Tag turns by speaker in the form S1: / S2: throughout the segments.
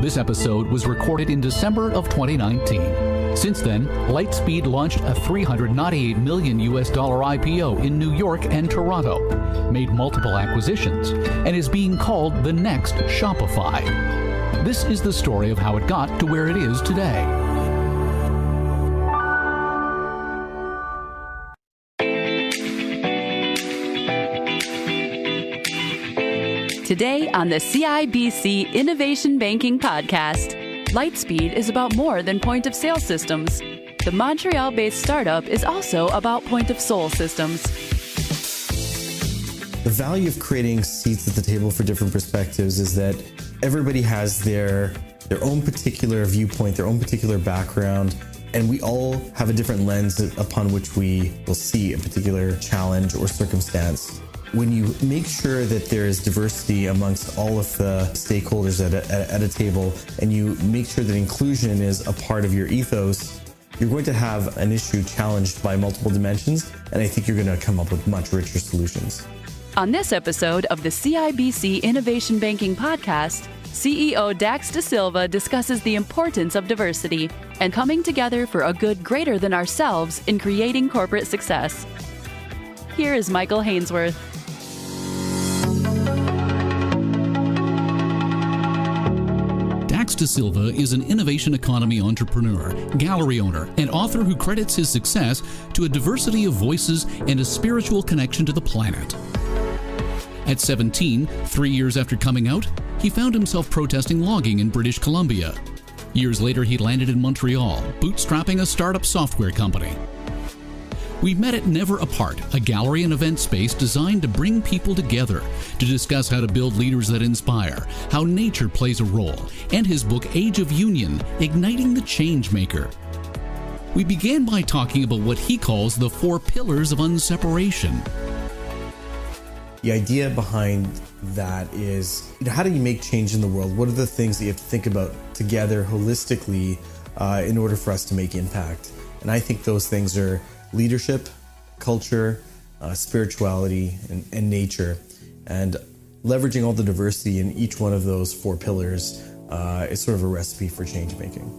S1: This episode was recorded in December of 2019. Since then, Lightspeed launched a $398 million IPO in New York and Toronto, made multiple acquisitions, and is being called the next Shopify. This is the story of how it got to where it is today.
S2: Today on the CIBC Innovation Banking Podcast, Lightspeed is about more than point-of-sale systems. The Montreal-based startup is also about point-of-sale systems.
S3: The value of creating seats at the table for different perspectives is that everybody has their own particular viewpoint, their own particular background, and we all have a different lens upon which we will see a particular challenge or circumstance. When you make sure that there is diversity amongst all of the stakeholders at a table, and you make sure that inclusion is a part of your ethos, you're going to have an issue challenged by multiple dimensions, and I think you're going to come up with much richer solutions.
S2: On this episode of the CIBC Innovation Banking Podcast, CEO Dax Dasilva discusses the importance of diversity and coming together for a good greater than ourselves in creating corporate success. Here is Michael Hainsworth.
S1: Dax Dasilva is an innovation economy entrepreneur, gallery owner, and author who credits his success to a diversity of voices and a spiritual connection to the planet. At 17, 3 years after coming out, he found himself protesting logging in British Columbia. Years later, he landed in Montreal, bootstrapping a startup software company. We met at Never Apart, a gallery and event space designed to bring people together to discuss how to build leaders that inspire, how nature plays a role, and his book Age of Union, Igniting the Change Maker. We began by talking about what he calls the 4 pillars of Unseparation.
S3: The idea behind that is, how do you make change in the world? What are the things that you have to think about together holistically in order for us to make impact? And I think those things are leadership, culture, spirituality, and nature. And leveraging all the diversity in each one of those 4 pillars is sort of a recipe for change making.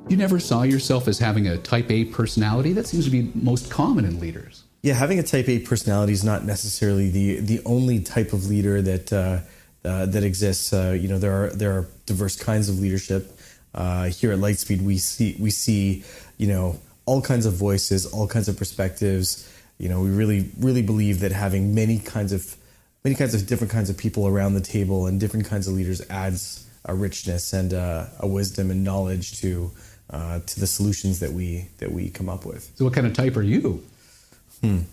S1: You never saw yourself as having a type A personality? That seems to be most common in leaders.
S3: Yeah, having a type A personality is not necessarily the only type of leader that exists. There are diverse kinds of leadership. Here at Lightspeed, we see all kinds of voices, all kinds of perspectives. We really believe that having many kinds of different kinds of people around the table and different kinds of leaders adds a richness and a wisdom and knowledge to the solutions that we come up with.
S1: So what kind of type are you?
S3: The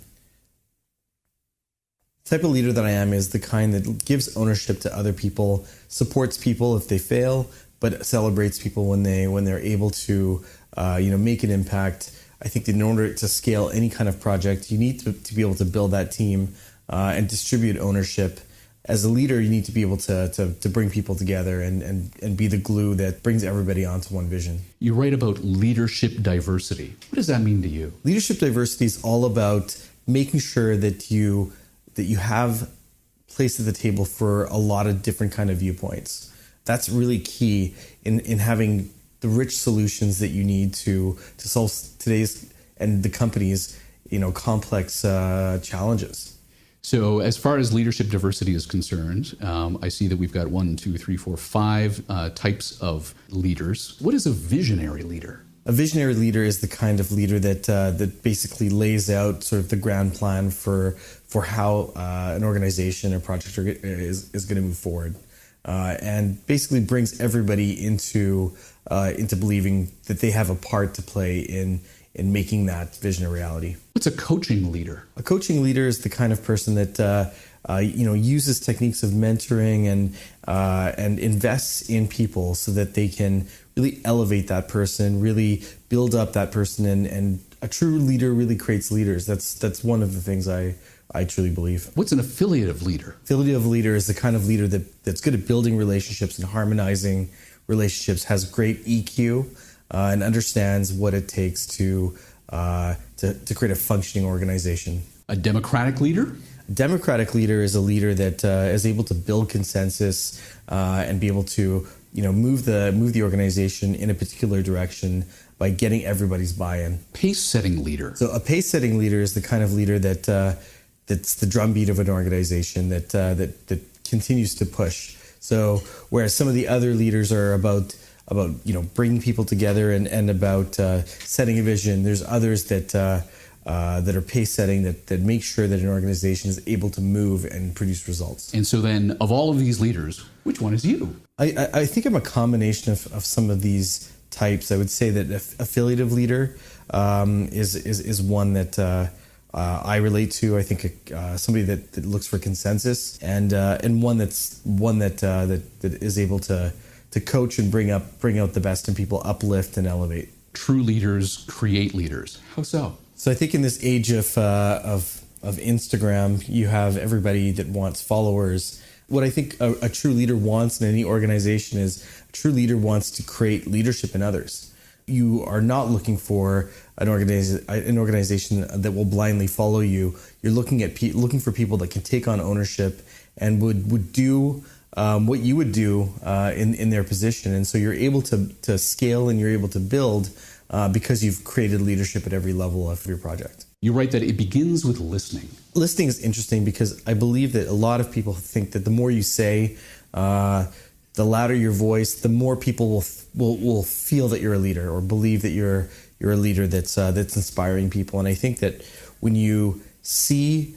S3: type of leader that I am is the kind that gives ownership to other people, supports people if they fail, but celebrates people when they're able to make an impact. I think that in order to scale any kind of project, you need to be able to build that team and distribute ownership. As a leader, you need to be able to bring people together and be the glue that brings everybody onto one vision.
S1: You write about leadership diversity. What does that mean to you?
S3: Leadership diversity is all about making sure that you have place at the table for a lot of different kind of viewpoints. That's really key in having the rich solutions that you need to solve today's and the company's complex challenges.
S1: So as far as leadership diversity is concerned, I see that we've got 1, 2, 3, 4, 5 types of leaders. What is a visionary leader?
S3: A visionary leader is the kind of leader that basically lays out sort of the grand plan for how an organization or project is going to move forward, and basically brings everybody into believing that they have a part to play in making that vision a reality.
S1: What's a coaching leader?
S3: A coaching leader is the kind of person that uses techniques of mentoring and invests in people so that they can really elevate that person, really build up that person, and a true leader really creates leaders. That's one of the things I truly believe.
S1: What's an affiliative leader?
S3: Affiliative leader is the kind of leader that's good at building relationships and harmonizing relationships, has great EQ, and understands what it takes to create a functioning organization.
S1: A democratic leader?
S3: democratic leader is a leader that is able to build consensus and be able to move the organization in a particular direction by getting everybody's buy-in.
S1: Pace-setting leader.
S3: So a pace-setting leader is the kind of leader that's the drumbeat of an organization that continues to push. So whereas some of the other leaders are about bringing people together and about setting a vision, there's others that are pace-setting that make sure that an organization is able to move and produce results.
S1: And so then, of all of these leaders, which one is you?
S3: I think I'm a combination of some of these types. I would say that affiliative leader is one that I relate to. I think somebody that looks for consensus and one that is able to coach and bring out the best in people, uplift and elevate.
S1: True leaders create leaders. How so?
S3: So I think in this age of Instagram, you have everybody that wants followers. What I think a true leader wants in any organization is a true leader wants to create leadership in others. You are not looking for an organization that will blindly follow you. You're looking for people that can take on ownership and would do what you would do in their position. And so you're able to scale and you're able to build because you've created leadership at every level of your project.
S1: You write that it begins with listening.
S3: Listening is interesting because I believe that a lot of people think that the more you say, the louder your voice, the more people will feel that you're a leader or believe that you're a leader that's inspiring people. And I think that when you see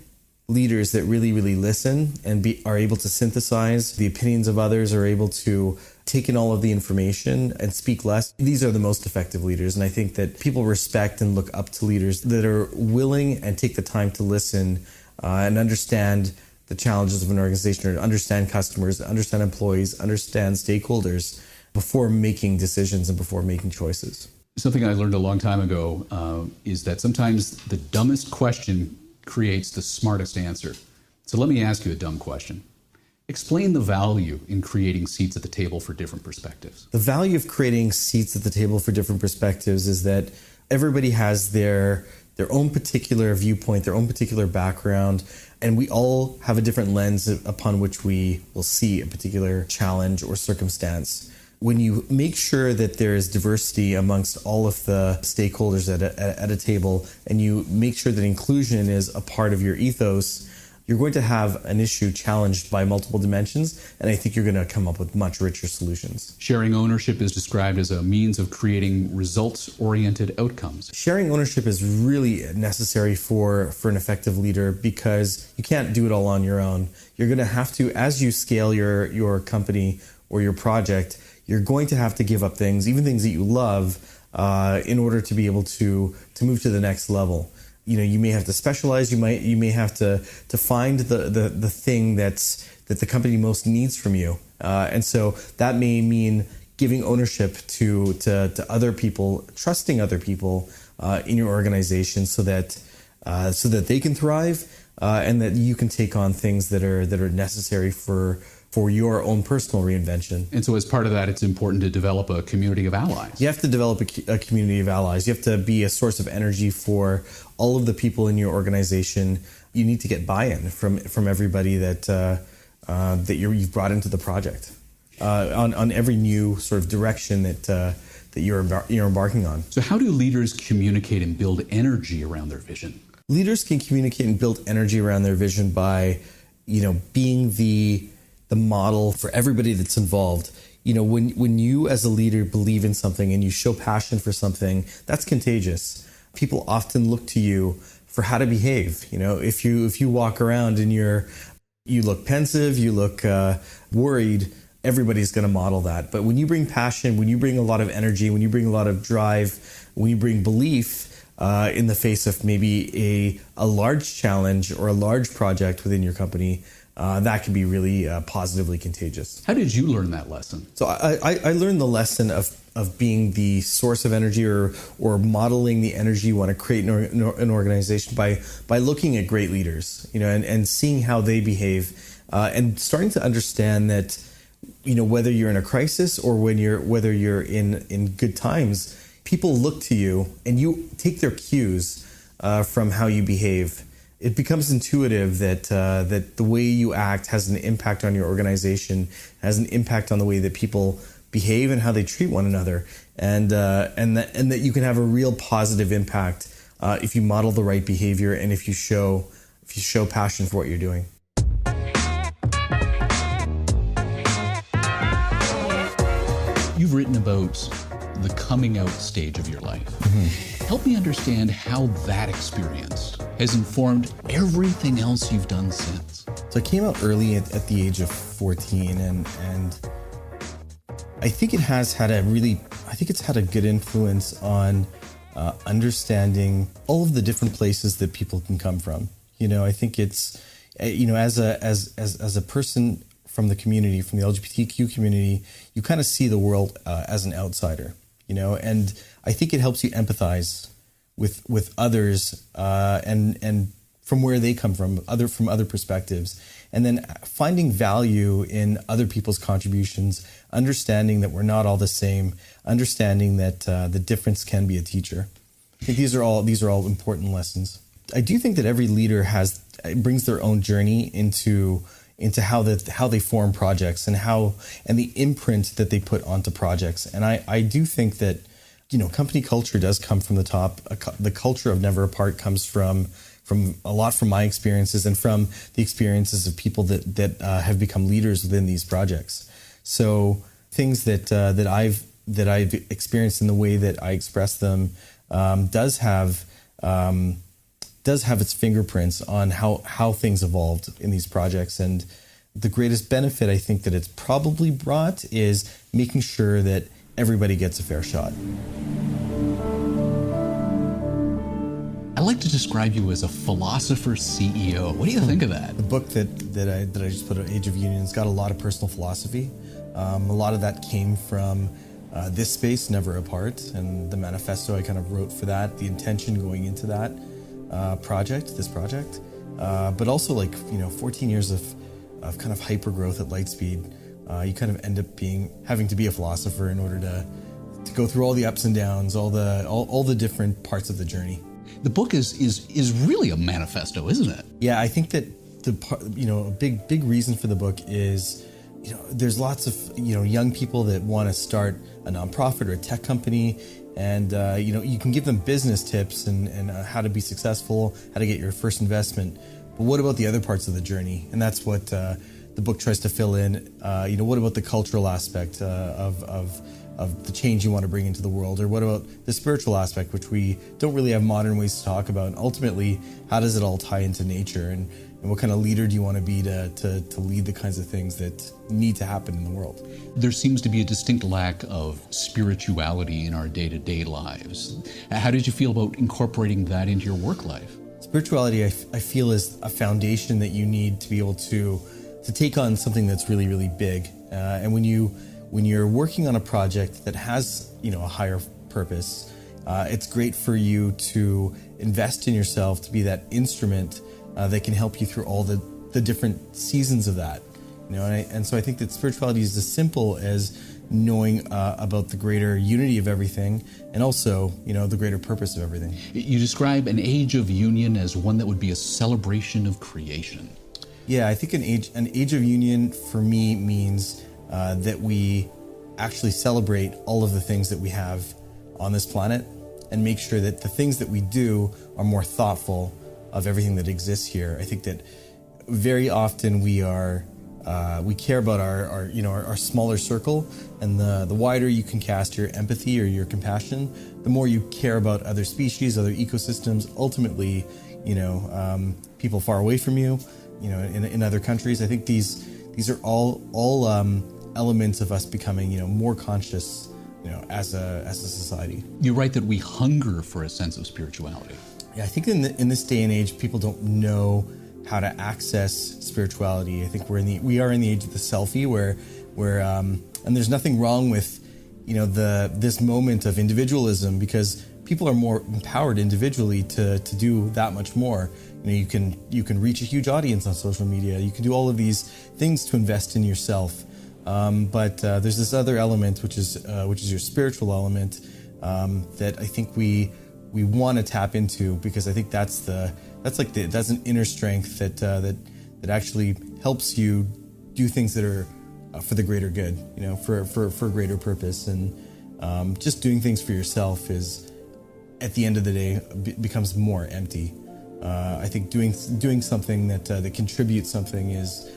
S3: leaders that really, really listen and are able to synthesize the opinions of others, are able to take in all of the information and speak less, these are the most effective leaders. And I think that people respect and look up to leaders that are willing and take the time to listen and understand the challenges of an organization, or understand customers, understand employees, understand stakeholders before making decisions and before making choices.
S1: Something I learned a long time ago is that sometimes the dumbest question creates the smartest answer. So let me ask you a dumb question. Explain the value in creating seats at the table for different perspectives.
S3: The value of creating seats at the table for different perspectives is that everybody has their own particular viewpoint, their own particular background, and we all have a different lens upon which we will see a particular challenge or circumstance. When you make sure that there is diversity amongst all of the stakeholders at a table, and you make sure that inclusion is a part of your ethos, you're going to have an issue challenged by multiple dimensions, and I think you're going to come up with much richer solutions.
S1: Sharing ownership is described as a means of creating results-oriented outcomes.
S3: Sharing ownership is really necessary for an effective leader because you can't do it all on your own. You're going to have to, as you scale your company or your project, you're going to have to give up things, even things that you love, in order to be able to move to the next level. You may have to specialize. You may have to find the thing that the company most needs from you, and so that may mean giving ownership to other people, trusting other people in your organization, so that they can thrive, and that you can take on things that are necessary for your own personal reinvention.
S1: And so as part of that, it's important to develop a community of allies.
S3: You have to develop a community of allies. You have to be a source of energy for all of the people in your organization. You need to get buy-in from everybody that you've brought into the project on every new sort of direction that you're embarking on.
S1: So how do leaders communicate and build energy around their vision?
S3: Leaders can communicate and build energy around their vision by, being the model for everybody that's involved. When you as a leader believe in something and you show passion for something, that's contagious. People often look to you for how to behave. If you walk around and you look pensive, you look worried, everybody's going to model that. But when you bring passion, when you bring a lot of energy, when you bring a lot of drive, when you bring belief in the face of maybe a large challenge or a large project within your company, that can be really positively contagious.
S1: How did you learn that lesson?
S3: So I learned the lesson of being the source of energy or modeling the energy you want to create in an organization by looking at great leaders, and seeing how they behave, and starting to understand that, whether you're in a crisis or whether you're in good times, people look to you and you take their cues from how you behave. it becomes intuitive that that the way you act has an impact on your organization, has an impact on the way that people behave and how they treat one another, and that you can have a real positive impact if you model the right behavior and if you show passion for what you're doing.
S1: You've written about the coming out stage of your life. Mm-hmm. Help me understand how that experience has informed everything else you've done since.
S3: So I came out early at the age of 14, and I think it's had a good influence on understanding all of the different places that people can come from. I think it's, as a person from the community, from the LGBTQ community, you kind of see the world as an outsider, and I think it helps you empathize with others and from where they come from other perspectives, and then finding value in other people's contributions, understanding that we're not all the same, understanding that the difference can be a teacher. I think these are all important lessons. I do think that every leader brings their own journey into how they form projects and the imprint that they put onto projects. And I do think that, company culture does come from the top. The culture of Never Apart comes from a lot from my experiences and from the experiences of people that have become leaders within these projects. So things that I've experienced in the way that I express them does have its fingerprints on how things evolved in these projects. And the greatest benefit I think that it's probably brought is making sure that everybody gets a fair shot.
S1: I like to describe you as a philosopher CEO. What do you think of that?
S3: The book that I just put out, Age of Union's got a lot of personal philosophy. A lot of that came from this space, Never Apart, and the manifesto I kind of wrote for that, the intention going into that this project, but also 14 years of kind of hyper growth at Lightspeed. You kind of end up having to be a philosopher in order to go through all the ups and downs, all the different parts of the journey.
S1: The book is really a manifesto, isn't it?
S3: Yeah, I think that a big reason for the book is, there's lots of young people that want to start a nonprofit or a tech company, and you can give them business tips and how to be successful, how to get your first investment. But what about the other parts of the journey? And that's what the book tries to fill in. What about the cultural aspect of the change you want to bring into the world? Or what about the spiritual aspect, which we don't really have modern ways to talk about? And ultimately, how does it all tie into nature? And what kind of leader do you want to be to lead the kinds of things that need to happen in the world?
S1: There seems to be a distinct lack of spirituality in our day-to-day lives. How did you feel about incorporating that into your work life?
S3: Spirituality, I feel, is a foundation that you need to be able to take on something that's really, really big. And when you're working on a project that has a higher purpose, it's great for you to invest in yourself to be that instrument that can help you through all the different seasons of that. And so I think that spirituality is as simple as knowing about the greater unity of everything, and also the greater purpose of everything.
S1: You describe an age of union as one that would be a celebration of creation.
S3: Yeah, I think an age of union for me means that we actually celebrate all of the things that we have on this planet and make sure that the things that we do are more thoughtful of everything that exists here. I think that very often we care about our smaller circle, and the wider you can cast your empathy or your compassion, the more you care about other species, other ecosystems, ultimately, people far away from you, in other countries. I think these are all elements of us becoming, more conscious, as a society.
S1: You write that we hunger for a sense of spirituality.
S3: Yeah, I think in this day and age, people don't know how to access spirituality. I think we are in the age of the selfie, where and there's nothing wrong with this moment of individualism, because people are more empowered individually to do that much more. You can reach a huge audience on social media. You can do all of these things to invest in yourself. But there's this other element, which is your spiritual element, that I think we want to tap into, because I think that's that's an inner strength that actually helps you do things that are for the greater good, for a greater purpose. And just doing things for yourself is, at the end of the day, becomes more empty. I think doing something that contributes something is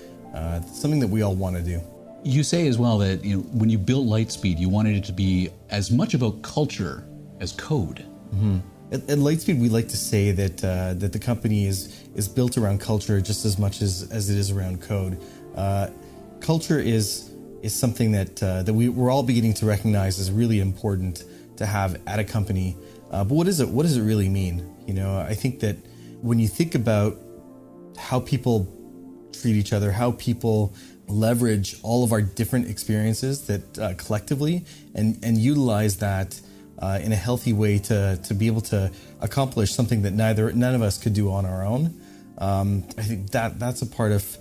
S3: something that we all want to do.
S1: You say as well that when you built Lightspeed, you wanted it to be as much about culture as code.
S3: Mm-hmm. At Lightspeed, we like to say that the company is built around culture just as much as it is around code. Culture is something that we're all beginning to recognize is really important to have at a company. But what does it really mean? I think that when you think about how people treat each other, how people leverage all of our different experiences that collectively and utilize that in a healthy way to be able to accomplish something that none of us could do on our own. I think that's a part of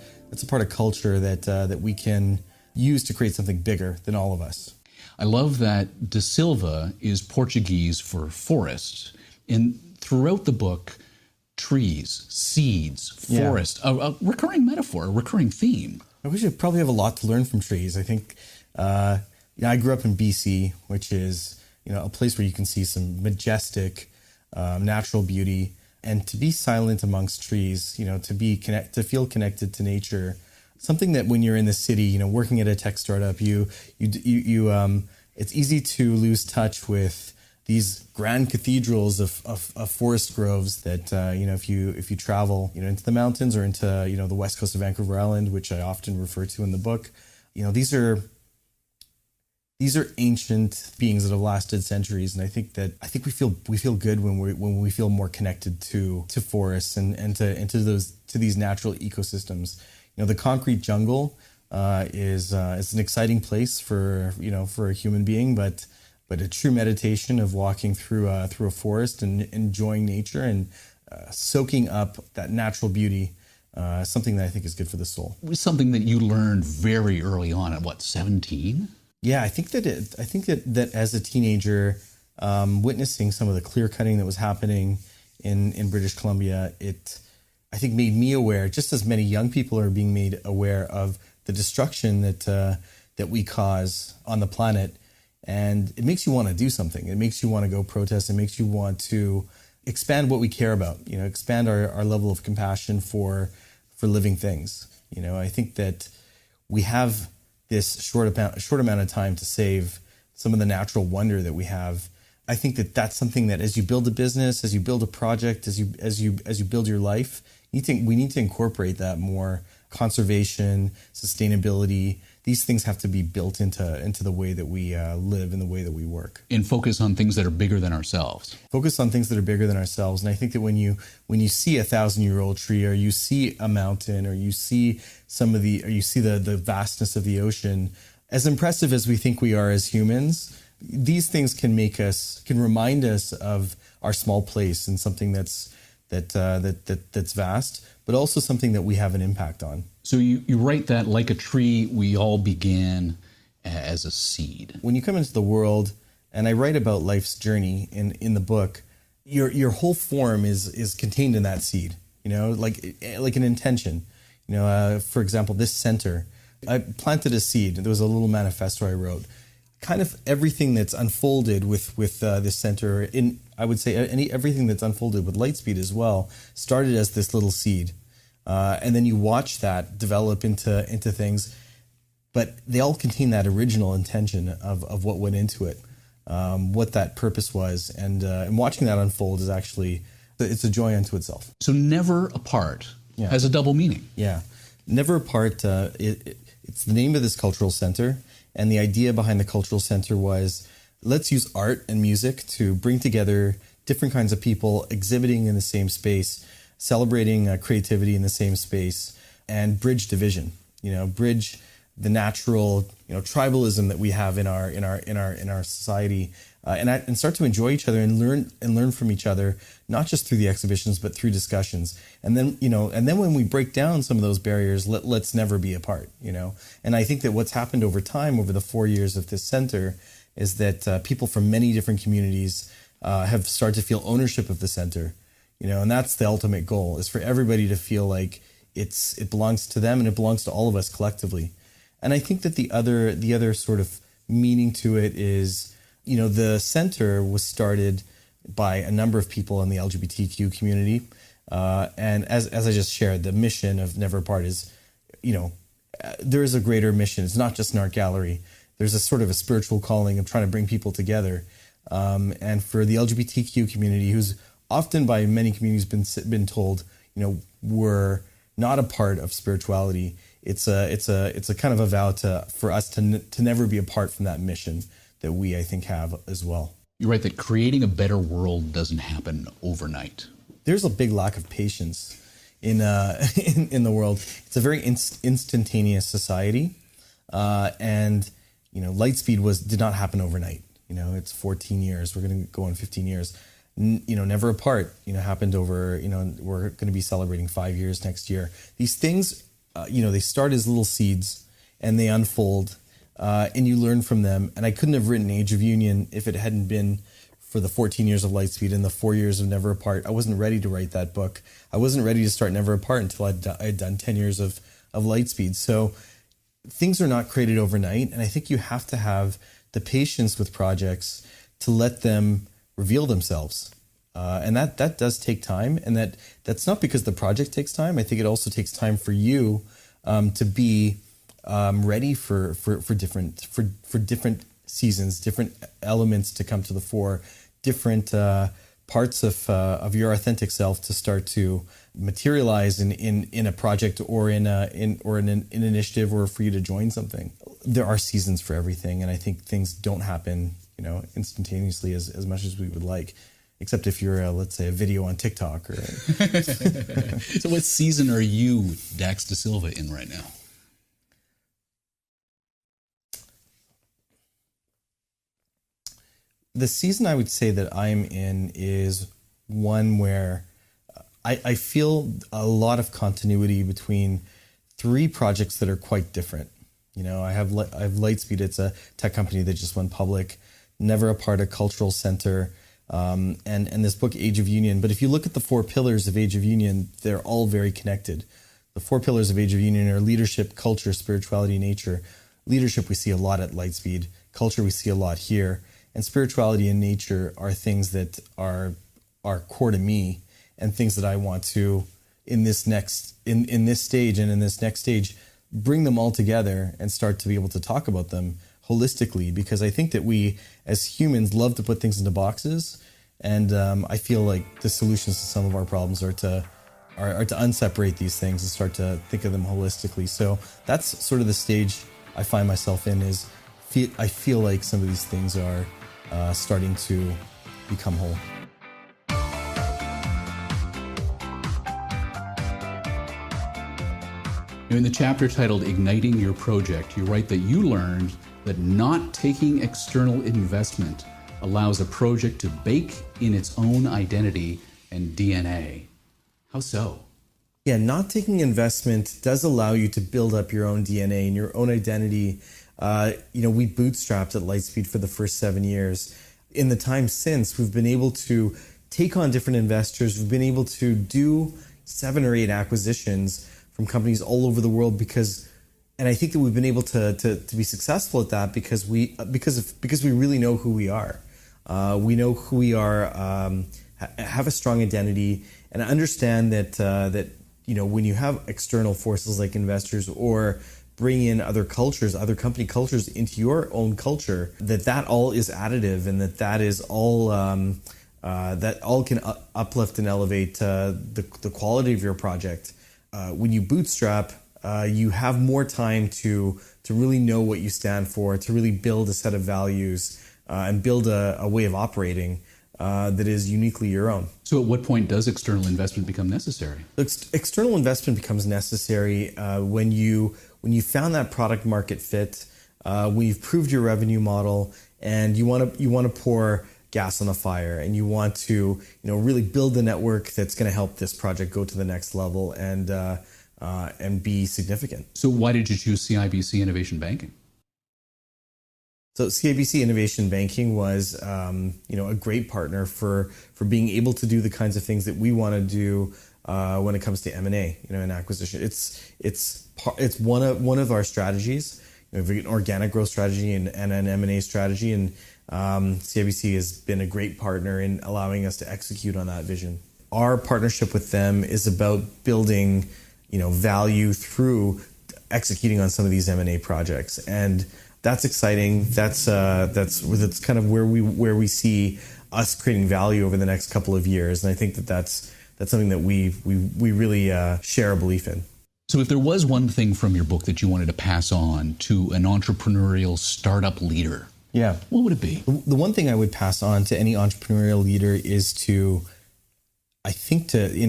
S3: culture that we can use to create something bigger than all of us.
S1: I love that Dasilva is Portuguese for forest, and throughout the book, trees, seeds, forest, a recurring metaphor, a recurring theme.
S3: We should probably have a lot to learn from trees. I think I grew up in BC, which is a place where you can see some majestic natural beauty, and to be silent amongst trees, to feel connected to nature. Something that when you're in the city, working at a tech startup, it's easy to lose touch with these grand cathedrals of forest groves that if you travel into the mountains or into the west coast of Vancouver Island, which I often refer to in the book, these are ancient beings that have lasted centuries, and I think we feel good when we feel more connected to forests and to these natural ecosystems. The concrete jungle is an exciting place for a human being, but a true meditation of walking through a forest and enjoying nature and soaking up that natural beauty, something that I think is good for the soul.
S1: Something that you learned very early on at 17?
S3: Yeah, I think that as a teenager, witnessing some of the clear cutting that was happening in British Columbia, I think made me aware, just as many young people are being made aware of the destruction that we cause on the planet. And it makes you want to do something. It makes you want to go protest. It makes you want to expand what we care about, expand our level of compassion for living things. I think that we have this short amount of time to save some of the natural wonder that we have. I think that that's something that as you build a business, as you build a project, as you build your life, we need to incorporate that more. Conservation, sustainability, these things have to be built into the way that we live and the way that we work.
S1: And focus on things that are bigger than ourselves.
S3: Focus on things that are bigger than ourselves. And I think that when you see a 1,000-year-old tree, or you see a mountain, or you see the vastness of the ocean, as impressive as we think we are as humans, these things can remind us of our small place in something that's vast, but also something that we have an impact on.
S1: So you write that like a tree, we all began as a seed. When
S3: you come into the world, and I write about life's journey in the book, your whole form is contained in that seed. Like an intention. For example, this center, I planted a seed. There was a little manifesto I wrote. Kind of everything that's unfolded with this center, I would say everything that's unfolded with Lightspeed as well, started as this little seed. And then you watch that develop into things, but they all contain that original intention of what went into it, what that purpose was. And watching that unfold is actually, it's a joy unto itself.
S1: So never apart has a double meaning.
S3: Yeah. Never apart, it's the name of this cultural center. And the idea behind the cultural center was, let's use art and music to bring together different kinds of people exhibiting in the same space, celebrating creativity in the same space, and bridge division. Bridge the natural, tribalism that we have in our society, and start to enjoy each other and learn from each other, not just through the exhibitions but through discussions. And then when we break down some of those barriers, let's never be apart. And I think that what's happened over time, over the 4 years of this center, is that people from many different communities have started to feel ownership of the center. and that's the ultimate goal, is for everybody to feel like it belongs to them and it belongs to all of us collectively. And I think that the other sort of meaning to it is, the center was started by a number of people in the LGBTQ community. And as I just shared, the mission of Never Apart is, there is a greater mission. It's not just an art gallery. There's a sort of a spiritual calling of trying to bring people together. And for the LGBTQ community, who's often by many communities been told, we're not a part of spirituality. It's a kind of a vow for us to never be apart from that mission that we, I think, have as well.
S1: You're right that creating a better world doesn't happen overnight. There's
S3: a big lack of patience in the world. It's a very instantaneous society, and Lightspeed did not happen overnight. It's 14 years. We're going to go on 15 years. Never Apart. Happened over. We're going to be celebrating 5 years next year. These things, they start as little seeds and they unfold, and you learn from them. And I couldn't have written Age of Union if it hadn't been for the 14 years of Lightspeed and the 4 years of Never Apart. I wasn't ready to write that book. I wasn't ready to start Never Apart until I had done 10 years of Lightspeed. So things are not created overnight. And I think you have to have the patience with projects to let them reveal themselves. And that does take time. And that's not because the project takes time. I think it also takes time for you to be ready for different seasons, different elements to come to the fore, different parts of your authentic self to start to materialize in a project or in an initiative, or for you to join something. There are seasons for everything, and I think things don't happen instantaneously as much as we would like, except if you're let's say a video on TikTok. Or
S1: So what season are you, Dax Dasilva, in right now?
S3: The season I would say that I'm in is one where I feel a lot of continuity between three projects that are quite different. I have Lightspeed. It's a tech company that just went public. Never Apart, a cultural center, and this book, Age of Union. But if you look at the four pillars of Age of Union, they're all very connected. The four pillars of Age of Union are leadership, culture, spirituality, nature. Leadership we see a lot at Lightspeed. Culture we see a lot here. And spirituality and nature are things that are core to me, and things that I want to, in this stage and in this next stage, bring them all together and start to be able to talk about them holistically. Because I think that we, as humans, love to put things into boxes, and I feel like the solutions to some of our problems are to unseparate these things and start to think of them holistically. So that's sort of the stage I find myself in. I feel like some of these things are starting to become whole.
S1: In the chapter titled Igniting Your Project, you write that you learned that not taking external investment allows a project to bake in its own identity and DNA. How so?
S3: Yeah, not taking investment does allow you to build up your own DNA and your own identity. We bootstrapped at Lightspeed for the first 7 years. In the time since, we've been able to take on different investors. We've been able to do 7 or 8 acquisitions from companies all over the world and I think that we've been able to be successful at that because we really know who we are. We know who we are, have a strong identity, and I understand that when you have external forces like investors, or bring in other cultures, other company cultures into your own culture, that all is additive, and that is all that all can uplift and elevate the quality of your project. When you bootstrap, you have more time to really know what you stand for, to really build a set of values, and build a way of operating that is uniquely your own.
S1: So at what point does external investment become necessary?
S3: External investment becomes necessary when you found that product market fit, when you've proved your revenue model, and you want to pour gas on the fire, and you want to really build the network that's going to help this project go to the next level and be significant.
S1: So why did you choose CIBC Innovation Banking?
S3: So CIBC Innovation Banking was, a great partner for being able to do the kinds of things that we want to do when it comes to M&A, and acquisition. It's one of our strategies. We have an organic growth strategy and an M&A strategy, and CIBC has been a great partner in allowing us to execute on that vision. Our partnership with them is about building, value through executing on some of these M&A projects, and that's exciting. That's kind of where we see us creating value over the next couple of years, and I think that's something that we really share a belief in.
S1: So if there was one thing from your book that you wanted to pass on to an entrepreneurial startup leader, what would it be?
S3: The one thing I would pass on to any entrepreneurial leader is in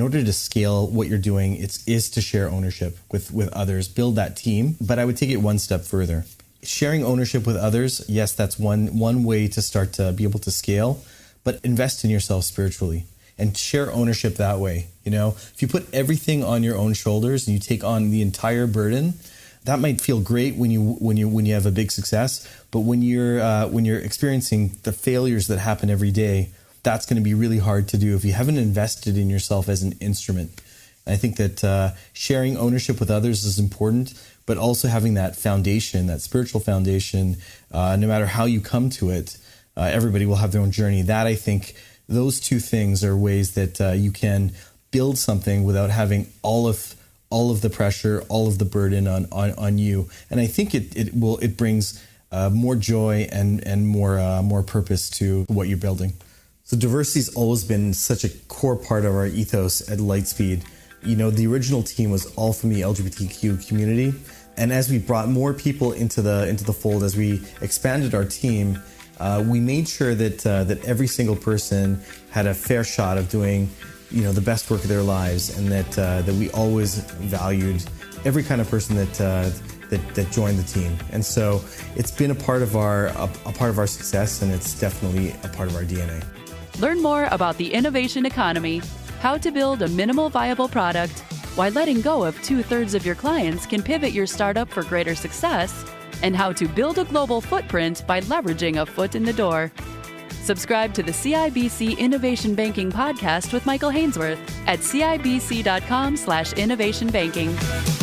S3: order to scale what you're doing, is to share ownership with others, build that team. But I would take it one step further. Sharing ownership with others, yes, that's one way to start to be able to scale, but invest in yourself spiritually and share ownership that way. If you put everything on your own shoulders and you take on the entire burden, that might feel great when you have a big success, but when you're experiencing the failures that happen every day, that's going to be really hard to do if you haven't invested in yourself as an instrument. And I think that sharing ownership with others is important, but also having that foundation, that spiritual foundation, no matter how you come to it, everybody will have their own journey. That, I think, those two things are ways that you can build something without having all of the pressure, all of the burden on you. And I think it brings more joy and more purpose to what you're building. So diversity's always been such a core part of our ethos at Lightspeed. The original team was all from the LGBTQ community, and as we brought more people into the fold, as we expanded our team, we made sure that every single person had a fair shot of doing, the best work of their lives, and that we always valued every kind of person that joined the team. And so it's been a part of our success, and it's definitely a part of our DNA.
S2: Learn more about the innovation economy, how to build a minimal viable product, why letting go of 2/3 of your clients can pivot your startup for greater success, and how to build a global footprint by leveraging a foot in the door. Subscribe to the CIBC Innovation Banking Podcast with Michael Hainsworth at cibc.com/innovationbanking.